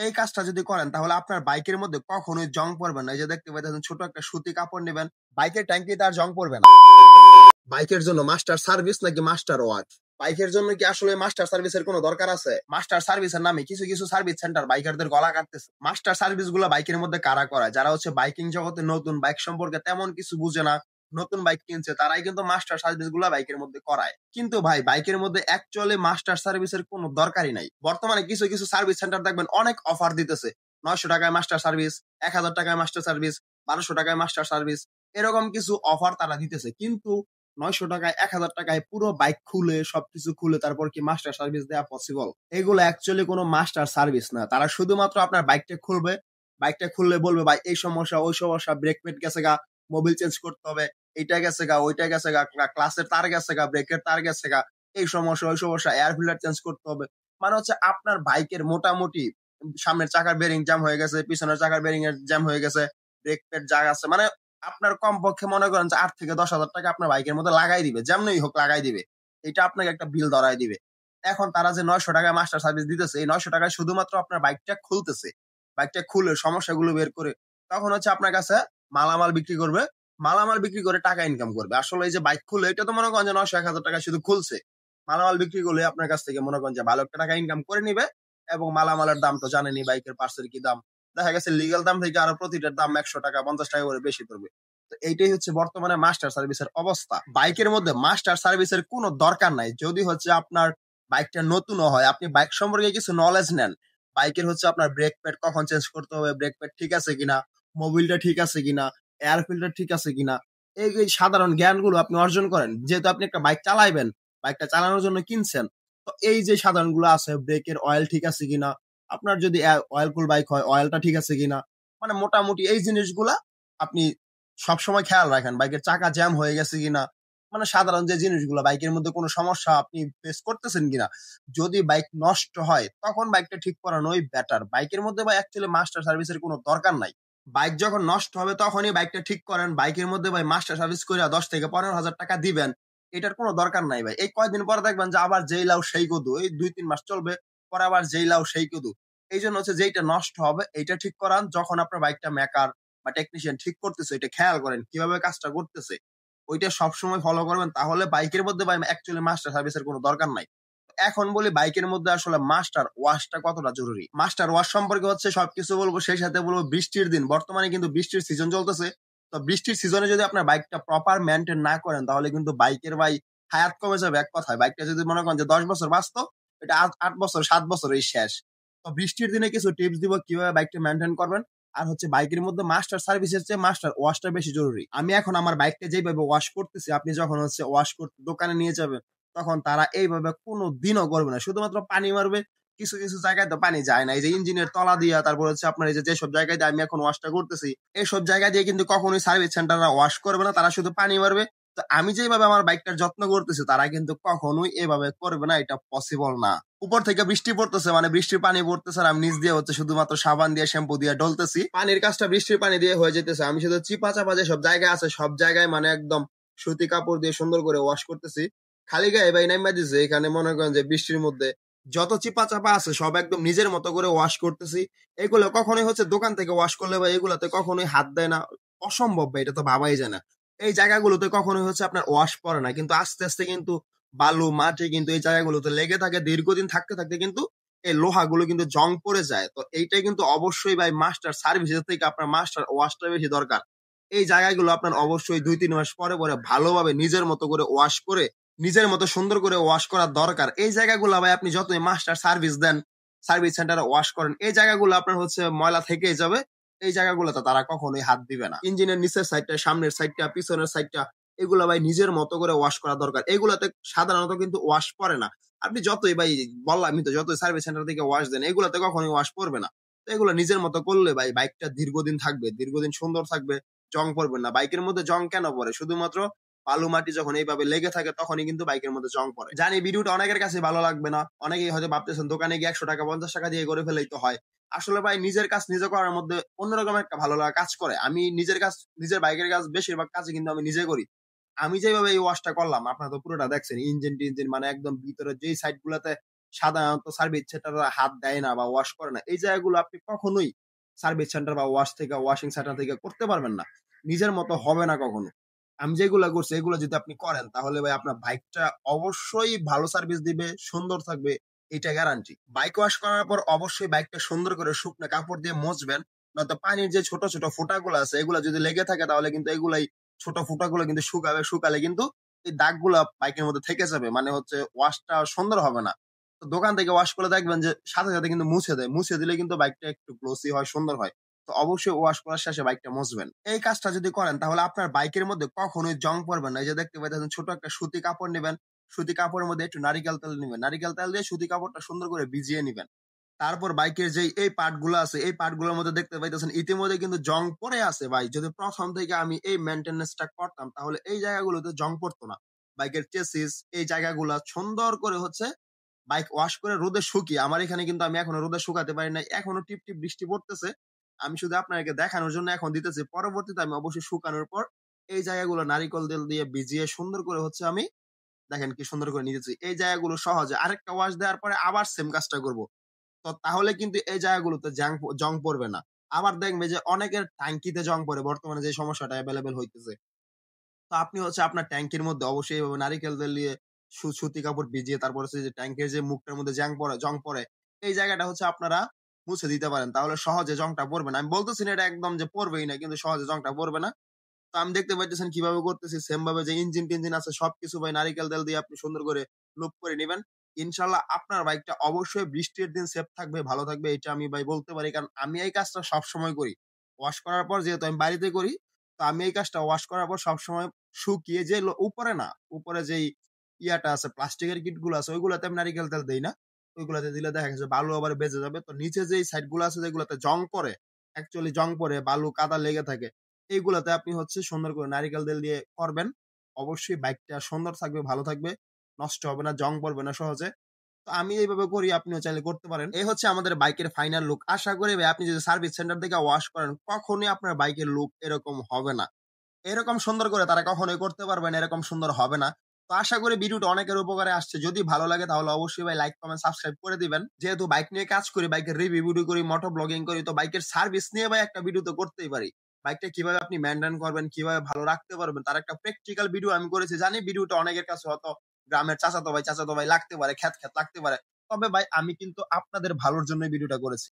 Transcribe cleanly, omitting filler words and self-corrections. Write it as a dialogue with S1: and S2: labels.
S1: এই কাজটা যদি করেন তাহলে আপনার বাইকের মধ্যে কখনোই জং পড়বে না। এই যে দেখতে পাচ্ছেন ছোট একটা সুতি কাপড় নেবেন, বাইকের ট্যাঙ্কিতে আর জং পড়বে না। বাইকের জন্য মাস্টার সার্ভিস নাকি মাস্টার ওয়াশ? বাইকের জন্য কি আসলে মাস্টার সার্ভিসের কোনো দরকার আছে? মাস্টার সার্ভিসের নামে কিছু কিছু সার্ভিস সেন্টার বাইকারদের গলা কাটতেছে। মাস্টার সার্ভিস গুলো বাইকের মধ্যে কারা করায়? যারা হচ্ছে বাইকিং জগতে নতুন, বাইক সম্পর্কে তেমন কিছু বুঝে না, নতুন বাইক কিনছে, তারাই কিন্তু মাস্টার সার্ভিস গুলা বাইকের মধ্যে করায়। কিন্তু ভাই বাইকের মধ্যে অ্যাকচুয়ালি মাস্টার সার্ভিসের কোনো দরকারই নাই। বর্তমানে কিছু কিছু সার্ভিস সেন্টার দেখবেন অনেক অফার দিতেছে। 900 টাকায় মাস্টার সার্ভিস, 1000 টাকায় মাস্টার সার্ভিস, 1200 টাকায় মাস্টার সার্ভিস, এরকম কিছু অফার তারা দিতেছে। কিন্তু 900 টাকায় 1000 টাকায় পুরো বাইক খুলে সবকিছু খুলে তারপর কি মাস্টার সার্ভিস দেওয়া পসিবল? এগুলো অ্যাকচুয়ালি কোনো মাস্টার সার্ভিস না। তারা শুধুমাত্র আপনার বাইকটা খুলবে, বাইকটা খুললে বলবে ভাই এই সমস্যা ওই সমস্যা, ব্রেক প্যাড গেছে গা, মোবিল চেঞ্জ করতে হবে, এইটা গেছে গা, ওইটা গেছে গা, ক্লাসের তার গেছে গা, ব্রেকের তার গেছে গা, এই সমস্যা ওই সমস্যা, এয়ার ফিল্টার চেঞ্জ করতে হবে। মানে হচ্ছে আপনার বাইকের মোটামুটি সামনের চাকার বেরিং জ্যাম হয়ে গেছে, পিছনের চাকার বেরিং এর জ্যাম হয়ে গেছে, ব্রেক প্যাড যা আছে, মানে আপনার কমপক্ষে মনে করেন যে 8 থেকে 10 হাজার টাকা আপনার বাইকের মধ্যে লাগাই দিবে, যেমনই হোক লাগাই দিবে। এটা আপনাকে একটা বিল ধরাই দিবে। এখন তারা যে 900 টাকায় মাস্টার সার্ভিস দিতেছে, এই 900 টাকায় শুধুমাত্র আপনার বাইকটা খুলতেছে, বাইকটা খুলে সমস্যাগুলো বের করে তখন হচ্ছে আপনার কাছে মালামাল বিক্রি করবে, মালামাল বিক্রি করে টাকা ইনকাম করবে। আসলে এই যে বাইক খুলে এটা তো মনে করেন যে 900-1000 টাকা শুধু খুলছে, মালামাল বিক্রি করলে আপনার কাছ থেকে মনে করেন যে ভালো একটা টাকা ইনকাম করে নিবে। এবং মালামালের দাম তো জানেনি, বাইকের পার্টসের কি দাম, দেখা গেছে লিগাল দাম থেকে আরো প্রতিটার দাম 100 টাকা 50 টাকা করে বেশি পড়বে। তো এইটাই হচ্ছে বর্তমানে মাস্টার সার্ভিসের অবস্থা। বাইকের মধ্যে মাস্টার সার্ভিসের কোনো দরকার নাই। যদি হচ্ছে আপনার বাইকটা নতুনও হয়, আপনি বাইক সম্পর্কে কিছু নলেজ নেন, বাইকের হচ্ছে আপনার ব্রেক প্যাড কখন চেঞ্জ করতে হবে, ব্রেক প্যাড ঠিক আছে কিনা, মোবিলটা ঠিক আছে কিনা, এয়ার ফিল্টার ঠিক আছে কিনা, এই সাধারণ জ্ঞানগুলো আপনি অর্জন করেন। যেহেতু আপনি একটা বাইক চালাইবেন, বাইকটা চালানোর জন্য কিনছেন, তো এই যে সাধারণগুলো আছে, ব্রেকের অয়েল ঠিক আছে কিনা, আপনার যদি অয়েল কুল বাইক হয় অয়েলটা ঠিক আছে কিনা, মানে মোটামুটি এই জিনিসগুলা আপনি সবসময় খেয়াল রাখেন। বাইকের চাকা জ্যাম হয়ে গেছে কিনা, মানে সাধারণ যে জিনিসগুলো, বাইকের মধ্যে কোনো সমস্যা আপনি ফেস করতেছেন কিনা। যদি বাইক নষ্ট হয় তখন বাইকটা ঠিক করানোই বেটার। বাইকের মধ্যে ভাই অ্যাকচুয়ালি মাস্টার সার্ভিসের কোনো দরকার নাই। বাইক যখন নষ্ট হবে তখনই বাইকটা ঠিক করেন। বাইকের মধ্যে ভাই মাস্টার সার্ভিস করে 10 থেকে 15 হাজার টাকা দিবেন, এটার কোনো দরকার নাই ভাই। এই কয়দিন পরে দেখবেন যে আবার যেই লাউ সেই কদু, এই 2-3 মাস চলবে, পরে আবার যেই লাউ সেই কদু। এই জন্য হচ্ছে যেইটা নষ্ট হবে এইটা ঠিক করান। যখন আপনার বাইকটা মেকার বা টেকনিশিয়ান ঠিক করতেছে, এটা খেয়াল করেন কিভাবে কাজটা করতেছে, ওইটা সবসময় ফলো করবেন। তাহলে বাইকের মধ্যে ভাই অ্যাকচুয়ালি মাস্টার সার্ভিসের কোনো দরকার নাই। এখন বলি বাইকের মধ্যে আসলে মাস্টার ওয়াশটা কতটা জরুরি। মাস্টার ওয়াশ সম্পর্কে হচ্ছে সবকিছু বলবো, সেই সাথে বলবো বৃষ্টির দিন, বর্তমানে কিন্তু বৃষ্টির সিজন চলতেছে। তো বৃষ্টির সিজনে যদি আপনার বাইকটা প্রপার মেনটেন না করেন তাহলে কিন্তু বাইকের ভাই হায়াত কমে যাবে। এক কথায় বাইকটা যদি মনে করেন যে 10 বছর বাঁচতো, এটা 8 বছর 7 বছর এই শেষ। তো বৃষ্টির দিনে কিছু টিপস দিব কিভাবে বাইকটা মেনটেন করবেন। আর হচ্ছে বাইকের মধ্যে মাস্টার সার্ভিসের চেয়ে মাস্টার ওয়াশটা বেশি জরুরি। আমি এখন আমার বাইকটা যেভাবে ওয়াশ করতেছি, আপনি যখন হচ্ছে ওয়াশ করতে দোকানে নিয়ে যাবেন তখন তারা এইভাবে কোনো দিনও করবে না, শুধুমাত্র পানি মারবে। কিছু কিছু জায়গায় তো পানি যায় না, এই যে ইঞ্জিনের তলা দিয়া, তারপর হচ্ছে আপনার এই যে যেসব জায়গায় দিয়ে আমি এখন ওয়াশটা করতেছি এইসব জায়গায় দিয়ে কিন্তু কখনোই সার্ভিস সেন্টাররা ওয়াশ করবে না, তারা শুধু পানি মারবে। তো আমি যেভাবে আমার বাইকটার যত্ন করতেছি তারা কিন্তু কখনোই এভাবে করবে না, এটা পসিবল না। উপর থেকে বৃষ্টি পড়তেছে, মানে বৃষ্টির পানি পড়তেছে, আর আমি নিচ দিয়ে হচ্ছে শুধুমাত্র সাবান দিয়ে শ্যাম্পু দিয়ে ডলতেছি, পানির কাজটা বৃষ্টির পানি দিয়ে হয়ে যেতেছে। আমি শুধু চিপা চাপা যে সব জায়গায় আছে সব জায়গায় মানে একদম সুতি কাপড় দিয়ে সুন্দর করে ওয়াশ করতেছি। খালি গায়ে ভাই নাইমা দিছে, এখানে মনে করেন যে বৃষ্টির মধ্যে যত চিপা চাপা আছে সব একদম নিজের মতো করে ওয়াশ করতেছি। এগুলো কখনোই হচ্ছে দোকান থেকে ওয়াশ করলে ভাই এগুলাতে কখনোই হাত দেয় না, অসম্ভব ভাই, এটা তো ভাবাই যায় না। এই জায়গাগুলোতে কখনোই হচ্ছে আপনার ওয়াশ পড়ে না, কিন্তু আস্তে আস্তে কিন্তু বালু মাটি কিন্তু এই জায়গাগুলোতে লেগে থাকে, দীর্ঘদিন থাকতে থাকতে কিন্তু এই লোহাগুলো কিন্তু জং পড়ে যায়। তো এইটাই কিন্তু অবশ্যই ভাই মাস্টার সার্ভিসের থেকে আপনার মাস্টার ওয়াশটা বেশি দরকার। এই জায়গাগুলো আপনার অবশ্যই 2-3 মাস পরে পরে ভালোভাবে নিজের মতো করে ওয়াশ করে নিজের মতো সুন্দর করে ওয়াশ করার দরকার। এই জায়গাগুলো ভাই আপনি যতই মাস্টার সার্ভিস দেন, সার্ভিস সেন্টারে ওয়াশ করেন, এই জায়গাগুলো আপনার হচ্ছে ময়লা থেকেই যাবে। এই জায়গাগুলোতে তারা কখনোই হাত দিবে না। ইঞ্জিনের নিচের সাইডটা, সামনের সাইডটা, পিছনের সাইডটা, এগুলো ভাই নিজের মতো করে ওয়াশ করা দরকার। এগুলাতে সাধারণত কিন্তু ওয়াশ পড়ে না। আপনি যতই ভাই বললাম, আমি তো যতই সার্ভিস সেন্টার থেকে ওয়াশ দেন, এগুলাতে কখনোই ওয়াশ পড়বে না। তো এগুলো নিজের মতো করলে ভাই বাইকটা দীর্ঘদিন থাকবে, দীর্ঘদিন সুন্দর থাকবে, জং পড়বে না। বাইকের মধ্যে জং কেন পড়ে? শুধুমাত্র বালু মাটি যখন এইভাবে লেগে থাকে তখনই কিন্তু বাইকের মধ্যে জং পড়ে। জানি ভিডিওটা অনেকের কাছে ভালো লাগবে না, অনেকেই হয়তো ভাবতেছেন দোকানে গিয়ে 100 টাকা 50 টাকা দিয়ে করে ফেলেই তো হয়। আসলে ভাই নিজের কাজ নিজে করার মধ্যে অন্যরকম একটা ভালো লাগা কাজ করে। আমি নিজের কাজ, নিজের বাইকের কাজ বেশিরভাগ কাজই কিন্তু আমি নিজে করি। আমি যেভাবে এই ওয়াশটা করলাম আপনারা তো পুরোটা দেখছেন, ইঞ্জিন টিঞ্জিন মানে একদম ভিতরে যেই সাইড গুলাতে সাধারণত সার্ভিস সেন্টাররা হাত দেয় না বা ওয়াশ করে না। এই জায়গাগুলো আপনি কখনোই সার্ভিস সেন্টার বা ওয়াশিং সেন্টার থেকে করতে পারবেন না। নিজের মতো হবে না কখনো। আমি যেগুলা করছি এগুলো যদি আপনি করেন তাহলে ভাই আপনার বাইকটা অবশ্যই ভালো সার্ভিস দিবে, সুন্দর থাকবে, এটা গ্যারান্টি। বাইক ওয়াশ করার পর অবশ্যই বাইকটা সুন্দর করে শুকনো কাপড় দিয়ে মুছবেন। নয়তো পানির যে ছোট, ছোট ফোঁটাগুলো আছে এগুলা যদি লেগে থাকে তাহলে কিন্তু এগুলাই ছোট ফুটাগুলো কিন্তু শুকাবে। শুকালে কিন্তু এই দাগগুলা বাইকের মধ্যে থেকে যাবে। মানে হচ্ছে ওয়াশটা সুন্দর হবে না। তো দোকান থেকে ওয়াশ করলে দেখবেন যে সাথে, সাথে কিন্তু মুছে দেয়। মুছে দিলে কিন্তু বাইকটা একটু গ্লোসি হয়, সুন্দর হয়। তো অবশ্যই ওয়াশ করার শেষে বাইকটা মুছবেন। এই কাজটা যদি করেন তাহলে আপনার বাইকের মধ্যে কখনোই জং পড়বে না। এই যে দেখতে পাইতেছেন ছোট একটা সুতি কাপড় নিবেন। সুতি কাপড়ের মধ্যে একটু নারিকেল তেল নিবেন। নারিকেল তেল দিয়ে সুতি কাপড়টা সুন্দর করে ভিজিয়ে নিবেন। তারপর বাইকের যেই এই পার্ট গুলো আছে এই পার্ট গুলোর মধ্যে দেখতে পাইতেছেন ইতিমধ্যে কিন্তু জং পড়ে আছে ভাই। যদি প্রথম থেকে আমি এই মেইনটেন্যান্সটা করতাম তাহলে এই জায়গাগুলোতে জং পড়তো না। বাইকের চেসিস এই জায়গাগুলা সুন্দর করে হচ্ছে বাইক ওয়াশ করে রোদে শুকিয়ে আমার এখানে কিন্তু আমি এখনো রোদে শুকাতে পারি নাই। এখনো টিপ, টিপ বৃষ্টি পড়তেছে। আমি শুধু আপনাদেরকে দেখানোর জন্য এখন দিতেছি। পরবর্তীতে আমি অবশ্যই শুকানোর পর এই জায়গাগুলো নারিকেল তেল দিয়ে ভিজিয়ে সুন্দর করে হচ্ছে আমি দেখেন কি সুন্দর করে নিয়েছি। এই জায়গাগুলো সহজে আরেকটা ওয়াশ দেওয়ার পরে আবার সেম কাজটা করব। তো তাহলে কিন্তু এই জায়গাগুলোতে জং পড়বে না। আবার দেখবে যে অনেকের ট্যাঙ্কিতে জং পড়ে বর্তমানে যে সমস্যাটা এভেইলেবল হইতেছে। তো আপনি হচ্ছে আপনার ট্যাঙ্কির মধ্যে অবশ্যই এভাবে নারিকেল তেল দিয়ে সুতি কাপড় ভিজিয়ে তারপর হচ্ছে যে ট্যাঙ্কের যে মুখটার মধ্যে জং পড়ে, এই জায়গাটা হচ্ছে আপনারা মুছে দিতে পারেন। তাহলে সহজে জংটা পড়বে না। আমি বলতেছি না এটা একদম যে পড়বেই না কিন্তু সহজে জংটা পড়বে না। তো আমি দেখতে পাইতেছেন কিভাবে করতেছি। সেম ভাবে যে ইঞ্জিন-টিঞ্জিন আছে সবকিছু ভাই নারিকেল তেল দিয়ে আপনি সুন্দর করে লুপ করে নিবেন। ইনশাআল্লাহ আপনার বাইকটা অবশ্যই বৃষ্টির দিন সেফ থাকবে, ভালো থাকবে এটা আমি ভাই বলতে পারি। কারণ আমি এই কাজটা সবসময় করি। ওয়াশ করার পর যেহেতু আমি বাড়িতে করি, তো আমি এই কাজটা ওয়াশ করার পর সবসময় শুকিয়ে যে উপরে না, উপরে যেই ইয়াটা আছে প্লাস্টিকের কিট গুলো আছে ওইগুলাতে আমি নারিকেল তেল দেই না। ওইগুলাতে দিলে দেখা গেছে বালু আবার বেজে যাবে। তো নিচে যেই সাইড গুলো আছে যেগুলাতে জং পড়ে, অ্যাকচুয়ালি জং পড়ে, বালু কাদা লেগে থাকে এইগুলাতে আপনি হচ্ছে সুন্দর করে নারিকেল তেল দিয়ে করবেন। অবশ্যই বাইকটা সুন্দর থাকবে, ভালো থাকবে, নষ্ট হবে না, জং পড়বে না সহজে। তো আমি এইভাবে করি, আপনিও চাইলে করতে পারেন। এই হচ্ছে আমাদের বাইকের ফাইনাল লুক। আশা করি ভাই আপনি যদি সার্ভিস সেন্টার থেকে ওয়াশ করেন, কখনোই আপনার বাইকের লুক এরকম হবে না। এরকম সুন্দর করে তারা কখনোই করতে পারবে না, এরকম সুন্দর হবে না। তো আশা করি ভিডিওটা অনেকের উপকারে আসছে। যদি ভালো লাগে তাহলে অবশ্যই ভাই লাইক, কমেন্ট, সাবস্ক্রাইব করে দিবেন। যেহেতু বাইক নিয়ে কাজ করি, বাইকের রিভিউ ভিডিও করি, মোটো ব্লগিং করি, তো বাইকের সার্ভিস নিয়ে ভাই একটা ভিডিও তো করতেই পারি। বাইকটা কিভাবে আপনি মেইনটেইন করবেন, কিভাবে ভালো রাখতে পারবেন তার একটা প্র্যাকটিক্যাল ভিডিও আমি করেছি। জানি ভিডিওটা অনেকের কাছে হয়তো গ্রামের চাচাতো ভাই লাগতে পারে, খ্যাত লাগতে পারে। তবে ভাই আমি কিন্তু আপনাদের ভালোর জন্যই ভিডিওটা করেছি।